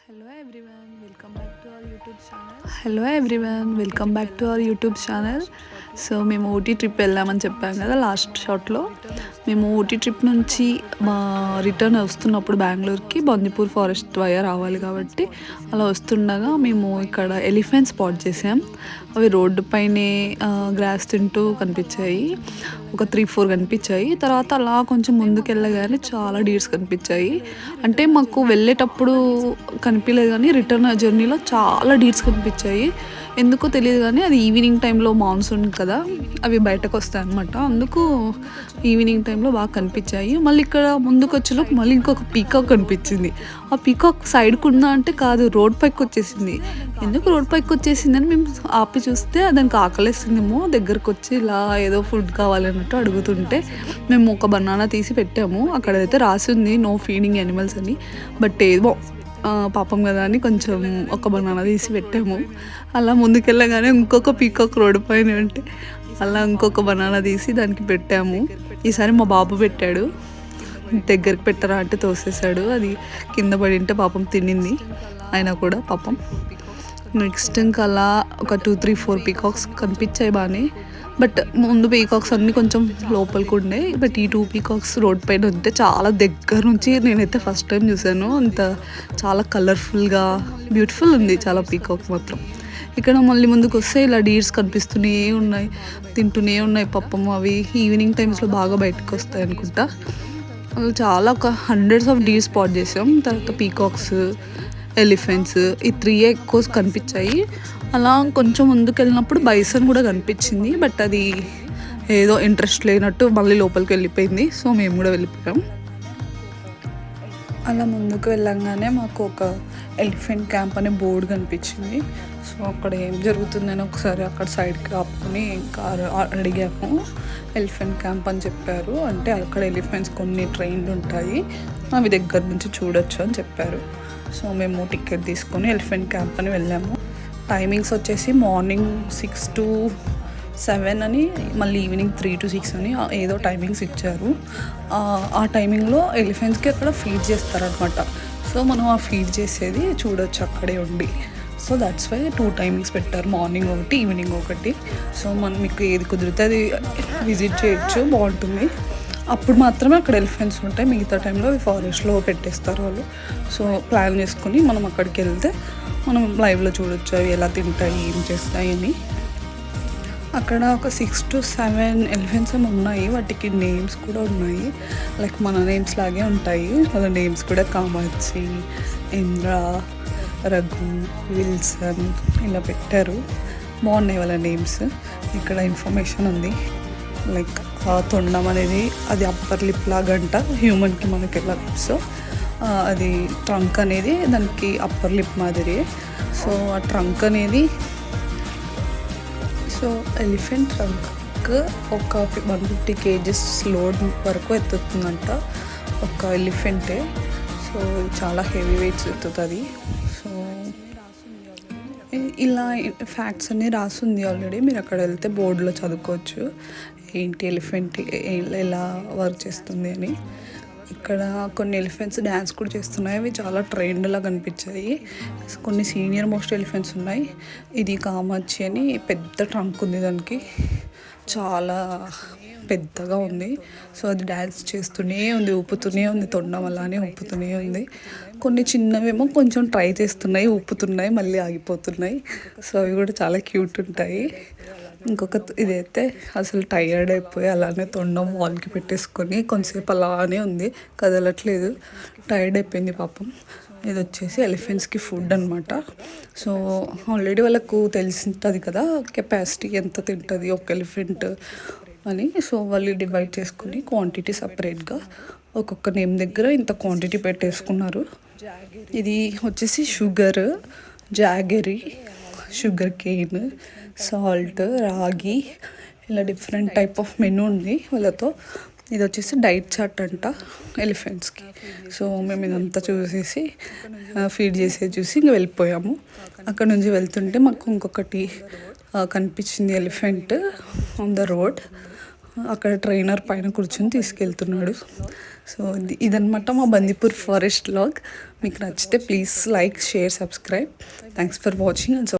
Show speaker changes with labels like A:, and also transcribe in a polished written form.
A: Hello everyone, welcome back to our YouTube channel. So మేము Ooty trip వెళ్ళామని చెప్పాం కదా లాస్ట్ షాట్లో. మేము ఊటీ ట్రిప్ నుంచి మా రిటర్న్ వస్తున్నప్పుడు బెంగళూరుకి బందిపూర్ ఫారెస్ట్ వయా రావాలి కాబట్టి అలా వస్తుండగా మేము ఇక్కడ ఎలిఫెంట్ స్పాట్ చేసాం. అవి రోడ్డు పైనే గ్రాస్ తింటూ కనిపించాయి. ఒక 3-4 కనిపించాయి. తర్వాత అలా కొంచెం ముందుకు వెళ్ళగానే చాలా డీర్స్ కనిపించాయి. అంటే మాకు వెళ్ళేటప్పుడు కనిపించలేదు కానీ రిటర్న్ జర్నీలో చాలా డీర్స్ కనిపించాయి. ఎందుకో తెలియదు కానీ అది ఈవినింగ్ టైంలో మాన్సూన్ కదా, అవి బయటకు వస్తాయి అన్నమాట. అందుకు ఈవినింగ్ టైంలో బాగా కనిపించాయి. మళ్ళీ ఇక్కడ ముందుకు వచ్చేలోపు మళ్ళీ ఇంకొక పీకాక్ కనిపించింది. ఆ పీకాక్ సైడ్కి ఉందా అంటే కాదు, రోడ్ పైకి వచ్చేసింది. ఎందుకు రోడ్ పైకి వచ్చేసిందని మేము ఆపి చూస్తే దానికి ఆకలేస్తుందేమో, దగ్గరకు వచ్చి ఇలా ఏదో ఫుడ్ కావాలన్నట్టు అడుగుతుంటే మేము ఒక బనానా తీసి పెట్టాము. అక్కడైతే రాసి ఉంది నో ఫీడింగ్ యానిమల్స్ అని. బట్ ఏదో పాపం కదా అని కొంచెం ఒక బనానా తీసి పెట్టాము. అలా ముందుకెళ్ళగానే ఇంకొక పీకాక్ రోడ్డు పైన ఉంటే అలా ఇంకొక బనానా తీసి దానికి పెట్టాము. ఈసారి మా బాబు పెట్టాడు. దగ్గరికి పెట్టరా అంటే తోసేసాడు. అది కింద పడి ఉంటే పాపం తినింది. అయినా కూడా పాపం. నెక్స్ట్ ఇంకా అలా ఒక 2-3-4 పీకాక్స్ కనిపించాయి బాగానే. బట్ ముందు పీకాక్స్ అన్నీ కొంచెం లోపలికి ఉండే. బట్ ఈ 2 పీకాక్స్ రోడ్ పైన ఉంటే చాలా దగ్గర నుంచి నేనైతే ఫస్ట్ టైం చూసాను. అంత చాలా కలర్ఫుల్గా బ్యూటిఫుల్ ఉంది చాలా పీకాక్ మాత్రం. ఇక్కడ మళ్ళీ ముందుకు వస్తే ఇలా డీర్స్ కనిపిస్తూనే ఉన్నాయి, తింటూనే ఉన్నాయి పాపం. అవి ఈవినింగ్ టైమ్స్లో బాగా బయటకు వస్తాయి అనుకుంటా. చాలా ఒక హండ్రెడ్స్ ఆఫ్ డీర్ స్పాట్ చేసాం. తర్వాత పీకాక్స్, ఎలిఫెంట్స్, ఈ 3 ఎక్కువ కనిపించాయి. అలా కొంచెం ముందుకు వెళ్ళినప్పుడు బైసన్ కూడా కనిపించింది. బట్ అది ఏదో ఇంట్రెస్ట్ లేనట్టు మళ్ళీ లోపలికి వెళ్ళిపోయింది. సో మేము కూడా వెళ్ళిపోయాం. అలా ముందుకు వెళ్ళంగానే మాకు ఒక ఎలిఫెంట్ క్యాంప్ అనే బోర్డు కనిపించింది. సో అక్కడ ఏం జరుగుతుందని ఒకసారి అక్కడ సైడ్కి ఆపుకొని కారు అడిగాము. ఎలిఫెంట్ క్యాంప్ అని చెప్పారు. అంటే అక్కడ ఎలిఫెంట్స్ కొన్ని ట్రైన్లు ఉంటాయి, అవి దగ్గర నుంచి చూడొచ్చు అని చెప్పారు. సో మేము టికెట్ తీసుకొని ఎలిఫెంట్ క్యాంప్ అని వెళ్ళాము. టైమింగ్స్ వచ్చేసి మార్నింగ్ 6 to 7 అని, మళ్ళీ ఈవినింగ్ 3 to 6 అని ఏదో టైమింగ్స్ ఇచ్చారు. ఆ టైమింగ్లో ఎలిఫెంట్స్కి అక్కడ ఫీడ్ చేస్తారనమాట. సో మనం ఆ ఫీడ్ చేసేది చూడొచ్చు అక్కడే ఉండి. సో దట్స్ వై 2 టైమింగ్స్ పెట్టారు, మార్నింగ్ ఒకటి, ఈవినింగ్ ఒకటి. సో మీకు ఏది కుదిరితే అది విజిట్ చేయొచ్చు, బాగుంటుంది. అప్పుడు మాత్రమే అక్కడ ఎలిఫెంట్స్ ఉంటాయి, మిగతా టైంలో అవి ఫారెస్ట్లో పెట్టేస్తారు వాళ్ళు. సో ప్లాన్ చేసుకుని మనం అక్కడికి వెళ్తే మనం లైవ్లో చూడొచ్చు అవి ఎలా తింటాయి, ఏం చేస్తాయి అని. అక్కడ ఒక 6 to 7 ఎలిఫెంట్స్ ఏమి ఉన్నాయి. వాటికి నేమ్స్ కూడా ఉన్నాయి, లైక్ మన నేమ్స్ లాగే ఉంటాయి. వాళ్ళ నేమ్స్ కూడా కామాచి, ఇంద్ర, రఘు, విల్సన్ ఇలా పెట్టారు. బాగున్నాయి వాళ్ళ నేమ్స్. ఇక్కడ ఇన్ఫర్మేషన్ ఉంది, లైక్ తొండం అనేది అది అప్పర్ లిప్ లాగంట హ్యూమన్కి మనకి ఎలా లిప్స్, అది ట్రంక్ అనేది దానికి అప్పర్ లిప్ మాదిరి. సో ఆ ట్రంక్ అనేది, సో ఎలిఫెంట్ ట్రంక్ ఒక 150 kgs లోడ్ వరకు ఎత్తుతుందంట ఒక ఎలిఫెంటే. సో చాలా హెవీ వెయిట్స్ ఎత్తుతుంది. సో ఇలా ఫ్యాక్ట్స్ అన్నీ రాసింది ఆల్రెడీ, మీరు అక్కడ వెళ్తే బోర్డులో చదువుకోవచ్చు ఏంటి ఎలిఫెంట్ ఎలా వర్క్ చేస్తుంది అని. ఇక్కడ కొన్ని ఎలిఫెంట్స్ డ్యాన్స్ కూడా చేస్తున్నాయి. అవి చాలా ట్రైన్డ్లా కనిపించాయి. కొన్ని సీనియర్ మోస్ట్ ఎలిఫెంట్స్ ఉన్నాయి. ఇది కామాచి అని పెద్ద ట్రంక్ ఉంది, దానికి చాలా పెద్దగా ఉంది. సో అది డ్యాన్స్ చేస్తూనే ఉంది, ఊపుతూనే ఉంది, తొండం అలానే ఊపుతూనే ఉంది. కొన్ని చిన్నవేమో కొంచెం ట్రై చేస్తున్నాయి, ఊపుతున్నాయి, మళ్ళీ ఆగిపోతున్నాయి. సో అవి కూడా చాలా క్యూట్ ఉంటాయి. ఇంకొక ఇదైతే అసలు టైర్డ్ అయిపోయి అలానే తొండం వాల్కి పెట్టేసుకొని కొంతసేపు అలానే ఉంది, కదలట్లేదు, టైర్డ్ అయిపోయింది పాపం. ఇది వచ్చేసి ఎలిఫెంట్స్కి ఫుడ్ అనమాట. సో ఆల్రెడీ వాళ్ళకు తెలిసింటుంది కదా కెపాసిటీ ఎంత తింటుంది ఒక ఎలిఫెంట్ అని. సో వాళ్ళు డివైడ్ చేసుకుని క్వాంటిటీ సపరేట్గా ఒక్కొక్క నేమ్ దగ్గర ఇంత క్వాంటిటీ పెట్టేసుకున్నారు. ఇది వచ్చేసి sugar, jaggery, sugar cane, salt, రాగి, ఇలా డిఫరెంట్ టైప్ ఆఫ్ మెనూ ఉంది వాళ్ళతో. ఇది వచ్చేసి డైట్ చార్ట్ అంట ఎలిఫెంట్స్కి. సో మేము ఇదంతా చూసేసి ఫీడ్ చేసేది చూసి ఇంక వెళ్ళిపోయాము. అక్కడ నుంచి వెళ్తుంటే మాకు ఇంకొకటి కనిపించింది ఎలిఫెంట్ ఆన్ ద రోడ్. అక్కడ ట్రైనర్ పైన కూర్చొని తీసుకెళ్తున్నాడు. సో ఇదనమాట మా బందీపూర్ ఫారెస్ట్ వ్లాగ్. మీకు నచ్చితే please like, share, subscribe. Thanks for watching. And